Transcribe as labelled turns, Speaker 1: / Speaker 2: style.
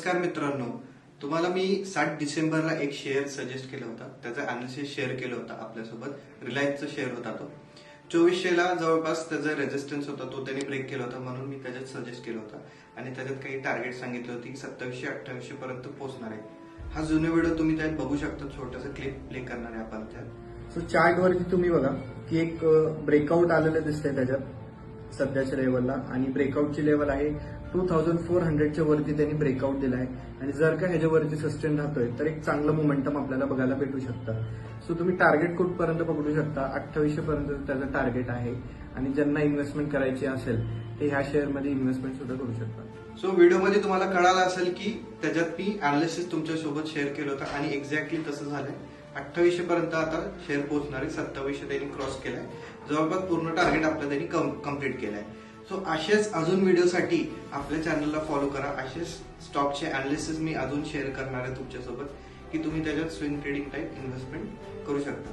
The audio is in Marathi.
Speaker 1: नमस्कार मित्रांनो, तुम्हाला मी 7 डिसेंबरला एक शेअर सजेस्ट केला होता. त्याचा अनालिसिस शेअर केलं होतं आपल्यासोबत. रिलायन्सचा शेअर होता तो. 2400ला जवळपास त्याचा रेजिस्टन्स होता, तो त्यांनी ब्रेक केला होता, म्हणून मी त्याच्यात सजेस्ट केला होता आणि त्याच्यात काही टार्गेट सांगितले होते की 2700-2800 पर्यंत पोहोचणार आहे. हा जुना व्हिडिओ तुम्ही त्यात बघू शकता. छोटासा क्लिप प्ले करणार आहे आपण त्यात.
Speaker 2: सो चार्ट वरती तुम्ही बघा की एक ब्रेकआउट आलेलं दिसतंय त्याच्यात सध्याच्या लेवलला, आणि ब्रेकआउटची लेवल आहे 2400च्या वरती त्यांनी ब्रेकआउट दिला आहे. आणि जर का ह्याच्यावरती सस्टेन राहतोय तर एक चांगलं मोमेंटम आपल्याला बघायला भेटू शकतं. सो तुम्ही टार्गेट कुठपर्यंत पकडू शकता, 2800 पर्यंत त्याचं टार्गेट आहे. आणि ज्यांना इन्व्हेस्टमेंट करायची असेल ते ह्या शेअरमध्ये इन्व्हेस्टमेंट सुद्धा करू शकतात.
Speaker 1: सो व्हिडिओमध्ये तुम्हाला कळालं असेल की त्याच्यात मी अनालिसिस तुमच्यासोबत शेअर केलं होतं आणि एक्झॅक्टली तसं झालंय. 2800 पर्यंत आता शेअर पोहोचणार आहे. 2700 त्यांनी क्रॉस केलाय. जवळपास पूर्ण टार्गेट आपलं त्यांनी कम्प्लीट केलंय. सो असेच अजून व्हिडिओसाठी आपल्या चॅनलला फॉलो करा. असेच स्टॉकचे अनालिसिस मी अजून शेअर करणार आहे तुमच्यासोबत की तुम्ही त्याच्यात स्विंग ट्रेडिंग टाईप इन्व्हेस्टमेंट करू शकता.